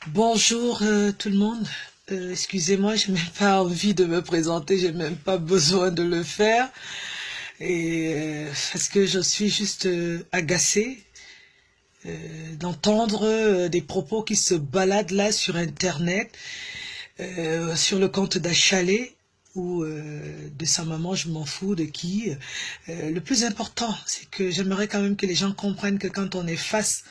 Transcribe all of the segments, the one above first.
Bonjour tout le monde. Excusez-moi, j'ai même pas envie de me présenter, j'ai même pas besoin de le faire. Parce que je suis juste agacée d'entendre des propos qui se baladent là sur Internet, sur le compte d'Achalé ou de sa maman, je m'en fous de qui. Le plus important, c'est que j'aimerais quand même que les gens comprennent que quand on est face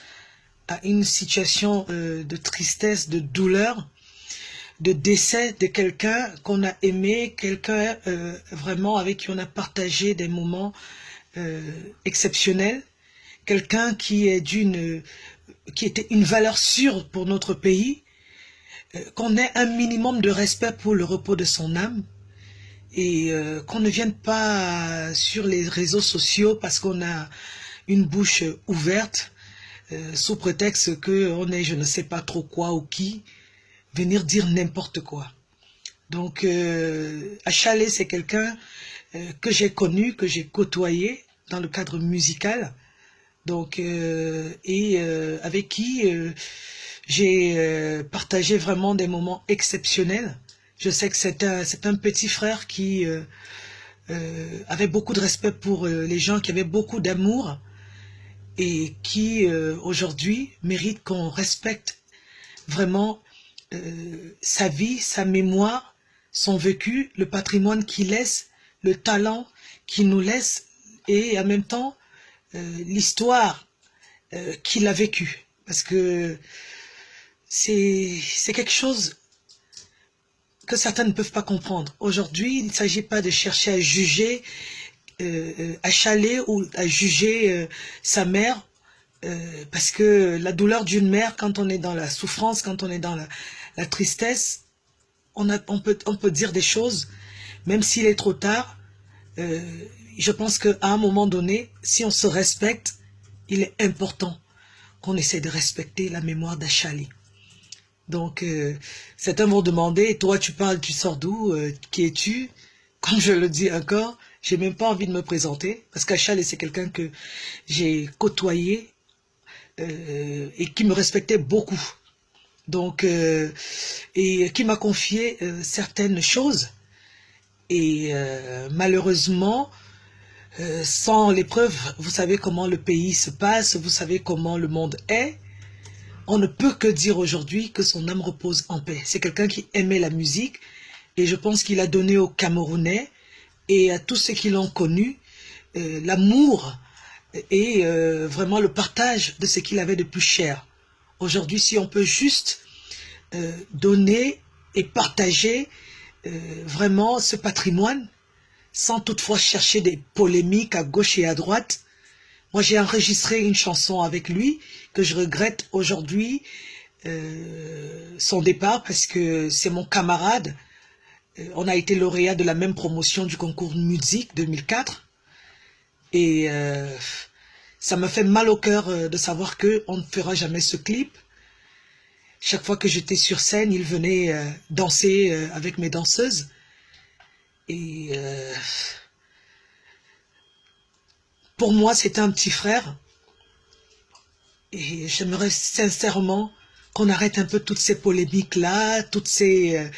à une situation de tristesse, de douleur, de décès de quelqu'un qu'on a aimé, quelqu'un vraiment avec qui on a partagé des moments exceptionnels, quelqu'un qui était une valeur sûre pour notre pays, qu'on ait un minimum de respect pour le repos de son âme et qu'on ne vienne pas sur les réseaux sociaux parce qu'on a une bouche ouverte sous prétexte qu'on est je ne sais pas trop quoi ou qui, venir dire n'importe quoi. Donc, Achalé, c'est quelqu'un que j'ai connu, que j'ai côtoyé dans le cadre musical, donc avec qui j'ai partagé vraiment des moments exceptionnels. Je sais que c'est un petit frère qui avait beaucoup de respect pour les gens, qui avait beaucoup d'amour et qui aujourd'hui mérite qu'on respecte vraiment sa vie, sa mémoire, son vécu, le patrimoine qu'il laisse, le talent qu'il nous laisse et en même temps l'histoire qu'il a vécue. Parce que c'est quelque chose que certains ne peuvent pas comprendre. Aujourd'hui, il ne s'agit pas de chercher à juger Achalé ou à juger sa mère parce que la douleur d'une mère, quand on est dans la souffrance, quand on est dans la tristesse, on peut dire des choses, même s'il est trop tard. Je pense qu'à un moment donné, si on se respecte, il est important qu'on essaie de respecter la mémoire d'Achalé. Donc, certains vont demander, toi tu parles, tu sors d'où, qui es-tu? Comme je le dis encore, j'ai même pas envie de me présenter, parce qu'Achalé c'est quelqu'un que j'ai côtoyé, et qui me respectait beaucoup. Donc, et qui m'a confié certaines choses. Et malheureusement, sans les preuves, vous savez comment le pays se passe, vous savez comment le monde est. On ne peut que dire aujourd'hui que son âme repose en paix. C'est quelqu'un qui aimait la musique et je pense qu'il a donné aux Camerounais et à tous ceux qui l'ont connu l'amour et vraiment le partage de ce qu'il avait de plus cher. Aujourd'hui, si on peut juste donner et partager vraiment ce patrimoine, sans toutefois chercher des polémiques à gauche et à droite. Moi, j'ai enregistré une chanson avec lui que je regrette aujourd'hui son départ parce que c'est mon camarade. On a été lauréat de la même promotion du concours de musique 2004 et ça me fait mal au cœur de savoir qu'on ne fera jamais ce clip. Chaque fois que j'étais sur scène, il venait danser avec mes danseuses. Et pour moi, c'était un petit frère. Et j'aimerais sincèrement qu'on arrête un peu toutes ces polémiques-là, toutes ces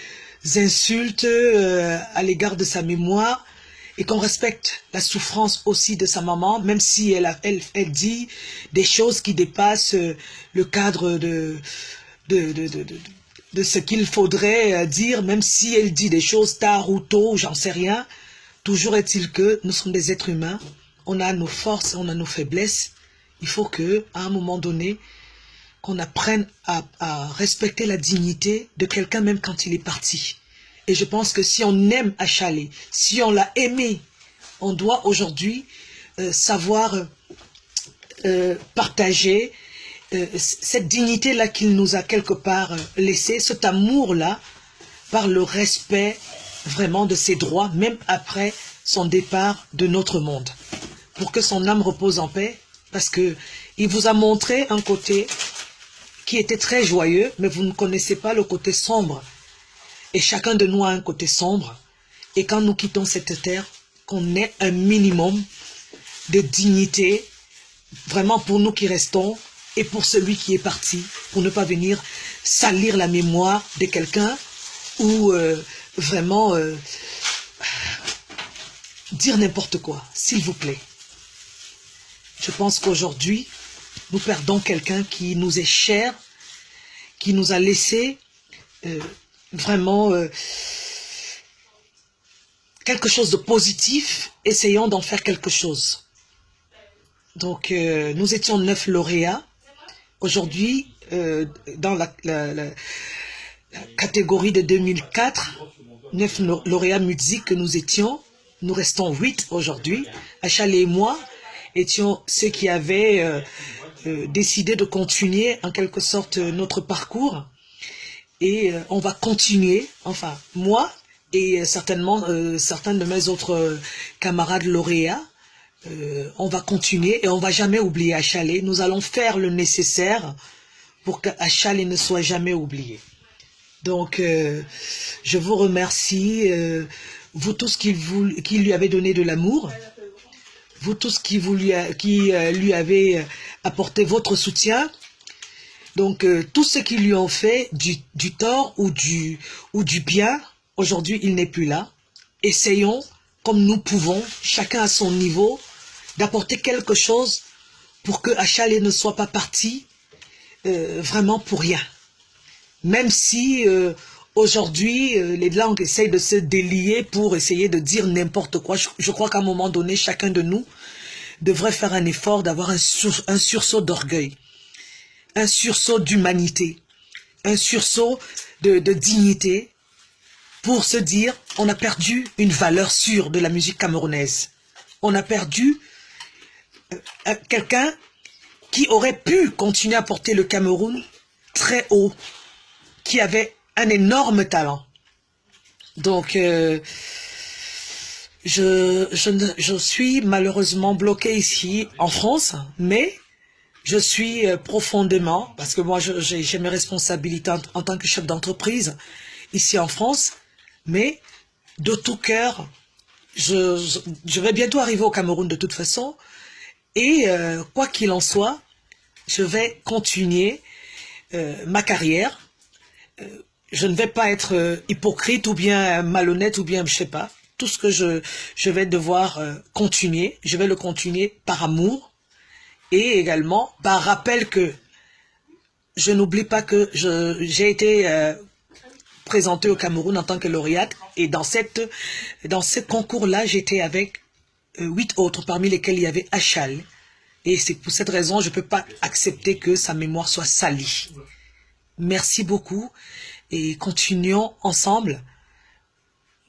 insultes à l'égard de sa mémoire. Et qu'on respecte la souffrance aussi de sa maman, même si elle dit des choses qui dépassent le cadre de ce qu'il faudrait dire, même si elle dit des choses tard ou tôt, j'en sais rien. Toujours est-il que nous sommes des êtres humains, on a nos forces, on a nos faiblesses. Il faut que, à un moment donné, qu'on apprenne à respecter la dignité de quelqu'un même quand il est parti. Et je pense que si on aime Achalé, si on l'a aimé, on doit aujourd'hui savoir partager cette dignité-là qu'il nous a quelque part laissée, cet amour-là, par le respect vraiment de ses droits, même après son départ de notre monde. Pour que son âme repose en paix, parce que il vous a montré un côté qui était très joyeux, mais vous ne connaissez pas le côté sombre. Et chacun de nous a un côté sombre. Et quand nous quittons cette terre, qu'on ait un minimum de dignité, vraiment pour nous qui restons, et pour celui qui est parti, pour ne pas venir salir la mémoire de quelqu'un ou vraiment dire n'importe quoi, s'il vous plaît. Je pense qu'aujourd'hui, nous perdons quelqu'un qui nous est cher, qui nous a laissé vraiment quelque chose de positif, essayons d'en faire quelque chose. Donc, nous étions 9 lauréats. Aujourd'hui, dans la catégorie de 2004, 9 lauréats musique que nous étions, nous restons 8 aujourd'hui. Achal et moi étions ceux qui avaient décidé de continuer en quelque sorte notre parcours. Et on va continuer, enfin moi et certainement certains de mes autres camarades lauréats, on va continuer et on va jamais oublier Achalé. Nous allons faire le nécessaire pour qu'Achalé ne soit jamais oublié. Donc je vous remercie, vous tous qui lui avez donné de l'amour, vous tous qui lui avez apporté votre soutien. Donc, tous ceux qui lui ont fait du tort ou du bien, aujourd'hui, il n'est plus là. Essayons, comme nous pouvons, chacun à son niveau, d'apporter quelque chose pour que Achalé ne soit pas parti vraiment pour rien. Même si, aujourd'hui, les langues essayent de se délier pour essayer de dire n'importe quoi. Je crois qu'à un moment donné, chacun de nous devrait faire un effort d'avoir un sursaut d'orgueil. Un sursaut d'humanité, un sursaut de dignité pour se dire on a perdu une valeur sûre de la musique camerounaise. On a perdu quelqu'un qui aurait pu continuer à porter le Cameroun très haut, qui avait un énorme talent. Donc, je suis malheureusement bloqué ici en France, mais je suis profondément, parce que moi j'ai mes responsabilités en tant que chef d'entreprise ici en France, mais de tout cœur, je vais bientôt arriver au Cameroun de toute façon, et quoi qu'il en soit, je vais continuer ma carrière. Je ne vais pas être hypocrite ou bien malhonnête ou bien je sais pas. Tout ce que je vais devoir continuer, je vais le continuer par amour. Et également, par rappel que je n'oublie pas que j'ai été présentée au Cameroun en tant que lauréate. Et dans ce concours-là, j'étais avec 8 autres, parmi lesquels il y avait Achal. Et c'est pour cette raison, je ne peux pas accepter que sa mémoire soit salie. Merci beaucoup et continuons ensemble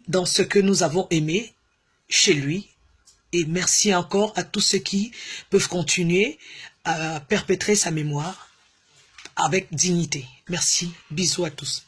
dans ce que nous avons aimé chez lui. Et merci encore à tous ceux qui peuvent continuer à perpétrer sa mémoire avec dignité. Merci. Bisous à tous.